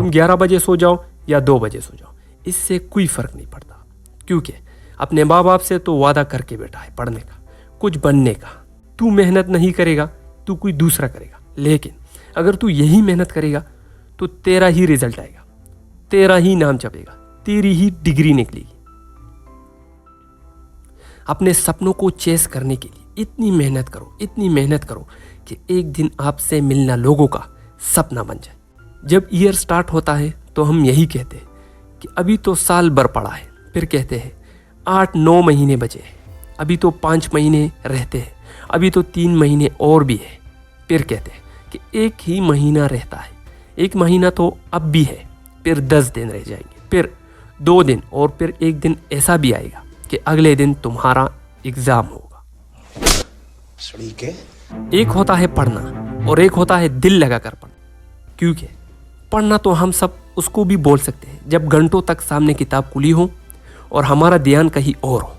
तुम 11 बजे सो जाओ या 2 बजे सो जाओ, इससे कोई फ़र्क नहीं पड़ता, क्योंकि अपने माँ बाप से तो वादा करके बैठा है पढ़ने का, कुछ बनने का। तू मेहनत नहीं करेगा तो कोई दूसरा करेगा, लेकिन अगर तू यही मेहनत करेगा तो तेरा ही रिजल्ट आएगा, तेरा ही नाम छपेगा, तेरी ही डिग्री निकलेगी। अपने सपनों को चेस करने के लिए इतनी मेहनत करो, इतनी मेहनत करो कि एक दिन आपसे मिलना लोगों का सपना बन जाए। जब ईयर स्टार्ट होता है तो हम यही कहते हैं कि अभी तो साल भर पड़ा है, फिर कहते हैं 8-9 महीने बचे हैं, अभी तो 5 महीने रहते हैं, अभी तो 3 महीने और भी है, फिर कहते हैं कि एक ही महीना रहता है, 1 महीना तो अब भी है, फिर 10 दिन रह जाएंगे, फिर 2 दिन, और फिर एक दिन ऐसा भी आएगा कि अगले दिन तुम्हारा एग्ज़ाम होगा। एक होता है पढ़ना और एक होता है दिल लगाकर पढ़ना, क्योंकि पढ़ना तो हम सब उसको भी बोल सकते हैं जब घंटों तक सामने किताब खुली हो और हमारा ध्यान कहीं और हो,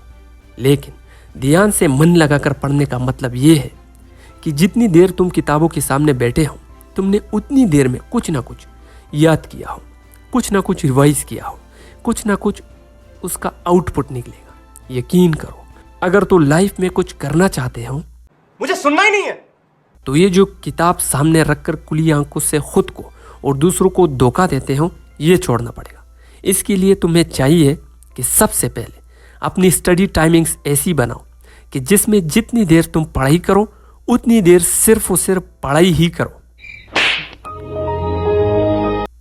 लेकिन ध्यान से मन लगाकर पढ़ने का मतलब ये है कि जितनी देर तुम किताबों के सामने बैठे हो, तुमने उतनी देर में कुछ ना कुछ याद किया हो, कुछ ना कुछ रिवाइज किया हो, कुछ ना कुछ उसका आउटपुट निकलेगा। यकीन करो, अगर तो लाइफ में कुछ करना चाहते हो, मुझे सुनना ही नहीं है, तो ये जो किताब सामने रखकर खुली आंखों से खुद को और दूसरों को धोखा देते हो, ये छोड़ना पड़ेगा। इसके लिए तुम्हें चाहिए कि सबसे पहले अपनी स्टडी टाइमिंग्स ऐसी बनाओ कि जिसमें जितनी देर तुम पढ़ाई करो उतनी देर सिर्फ और सिर्फ पढ़ाई ही करो।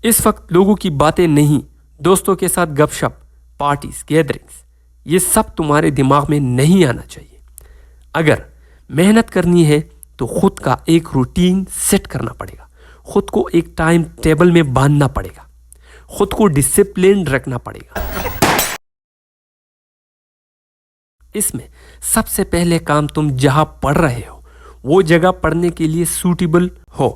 इस वक्त लोगों की बातें नहीं, दोस्तों के साथ गपशप, पार्टीज, गैदरिंग्स, ये सब तुम्हारे दिमाग में नहीं आना चाहिए। अगर मेहनत करनी है तो खुद का एक रूटीन सेट करना पड़ेगा, खुद को एक टाइम टेबल में बांधना पड़ेगा, खुद को डिसिप्लिन रखना पड़ेगा। इसमें सबसे पहले काम, तुम जहां पढ़ रहे हो वो जगह पढ़ने के लिए सूटेबल हो।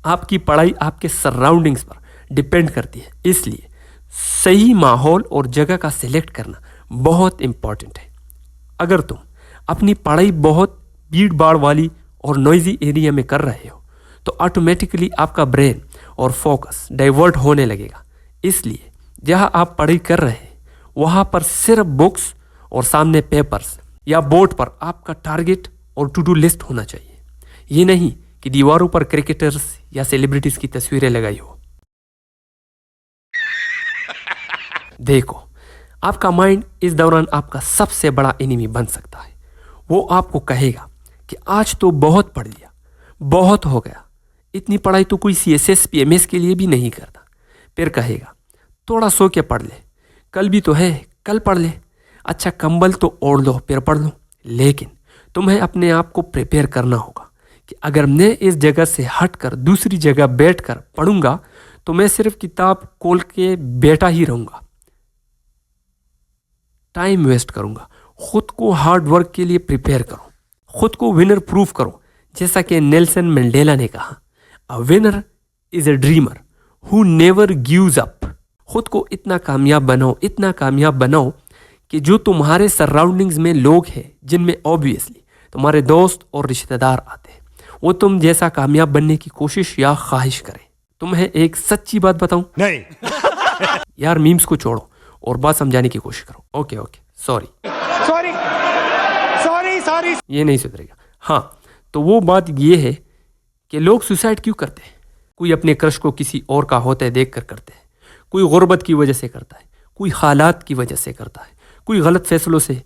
आपकी पढ़ाई आपके सराउंडिंग्स पर डिपेंड करती है, इसलिए सही माहौल और जगह का सिलेक्ट करना बहुत इंपॉर्टेंट है। अगर तुम अपनी पढ़ाई बहुत भीड़ भाड़ वाली और नॉइजी एरिया में कर रहे हो तो ऑटोमेटिकली आपका ब्रेन और फोकस डाइवर्ट होने लगेगा। इसलिए जहां आप पढ़ाई कर रहे हैं वहां पर सिर्फ बुक्स और सामने पेपर्स या बोर्ड पर आपका टारगेट और टू डू लिस्ट होना चाहिए। ये नहीं कि दीवारों पर क्रिकेटर्स या सेलिब्रिटीज की तस्वीरें लगाई हो। देखो, आपका माइंड इस दौरान आपका सबसे बड़ा एनिमी बन सकता है। वो आपको कहेगा कि आज तो बहुत पढ़ लिया, बहुत हो गया, इतनी पढ़ाई तो कोई CSS PMS के लिए भी नहीं करता। फिर कहेगा थोड़ा सो के पढ़ ले, कल भी तो है, कल पढ़ ले, अच्छा कंबल तो ओढ़ लो फिर पढ़ लो। लेकिन तुम्हें अपने आप को प्रिपेयर करना होगा कि अगर मैं इस जगह से हटकर दूसरी जगह बैठकर पढ़ूंगा तो मैं सिर्फ किताब खोल के बैठा ही रहूंगा, टाइम वेस्ट करूंगा। खुद को हार्ड वर्क के लिए प्रिपेयर करो, खुद को विनर प्रूफ करो। जैसा कि नेल्सन मंडेला ने कहा, a winner is a dreamer who never gives up. खुद को इतना कामयाब बनाओ, इतना कामयाब बनाओ कि जो तुम्हारे सराउंडिंग्स में लोग हैं जिनमें ऑब्वियसली तुम्हारे दोस्त और रिश्तेदार आते हैं, वो तुम जैसा कामयाब बनने की कोशिश या ख्वाहिश करें। तुम्हें एक सच्ची बात बताऊं? नहीं। यार मीम्स को छोड़ो और बात समझाने की कोशिश करो। ओके, सॉरी, ये नहीं सुधरेगा। हाँ, तो वो बात ये है कि लोग सुसाइड क्यों करते हैं? कोई अपने क्रश को किसी और का होते देख कर करते हैं, कोई गुर्बत की वजह से करता है, कोई हालात की वजह से करता है, कोई गलत फैसलों से,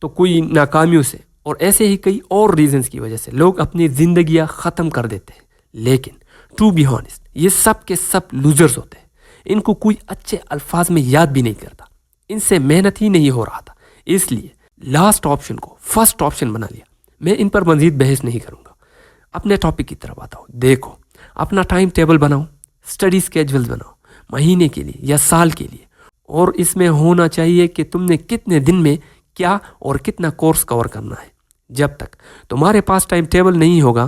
तो कोई नाकामियों से, और ऐसे ही कई और रीजंस की वजह से लोग अपनी जिंदगियां ख़त्म कर देते हैं। लेकिन टू बी ऑनेस्ट, ये सब के सब लूजर्स होते हैं। इनको कोई अच्छे अल्फाज में याद भी नहीं करता, इनसे मेहनत ही नहीं हो रहा था, इसलिए लास्ट ऑप्शन को फर्स्ट ऑप्शन बना लिया। मैं इन पर मजीद बहस नहीं करूंगा, अपने टॉपिक की तरफ आता हूँ। देखो, अपना टाइम टेबल बनाओ, स्टडी स्केड्यूल्स बनाओ, महीने के लिए या साल के लिए, और इसमें होना चाहिए कि तुमने कितने दिन में क्या और कितना कोर्स कवर करना है। जब तक तुम्हारे पास टाइम टेबल नहीं होगा,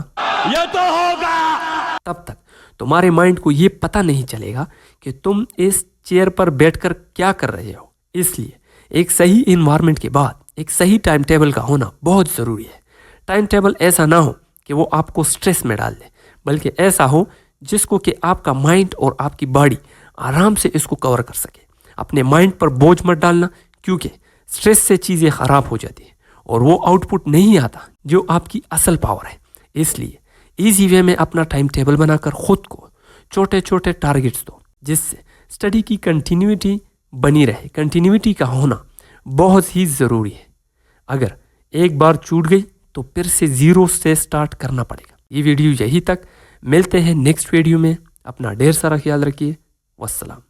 ये तो होगा, तब तक तुम्हारे माइंड को ये पता नहीं चलेगा कि तुम इस चेयर पर बैठकर क्या कर रहे हो। इसलिए एक सही इन्वायरमेंट के बाद एक सही टाइम टेबल का होना बहुत ज़रूरी है। टाइम टेबल ऐसा ना हो कि वो आपको स्ट्रेस में डाल दे, बल्कि ऐसा हो जिसको कि आपका माइंड और आपकी बॉडी आराम से इसको कवर कर सके। अपने माइंड पर बोझ मत डालना, क्योंकि स्ट्रेस से चीज़ें ख़राब हो जाती है और वो आउटपुट नहीं आता जो आपकी असल पावर है। इसलिए ईजी वे में अपना टाइम टेबल बनाकर खुद को छोटे छोटे टारगेट्स दो, जिससे स्टडी की कंटिन्यूटी बनी रहे। कंटिन्यूटी का होना बहुत ही ज़रूरी है। अगर एक बार छूट गई तो फिर से ज़ीरो से स्टार्ट करना पड़ेगा। ये वीडियो यहीं तक, मिलते हैं नेक्स्ट वीडियो में। अपना ढेर सारा ख्याल रखिए। वस्सलाम।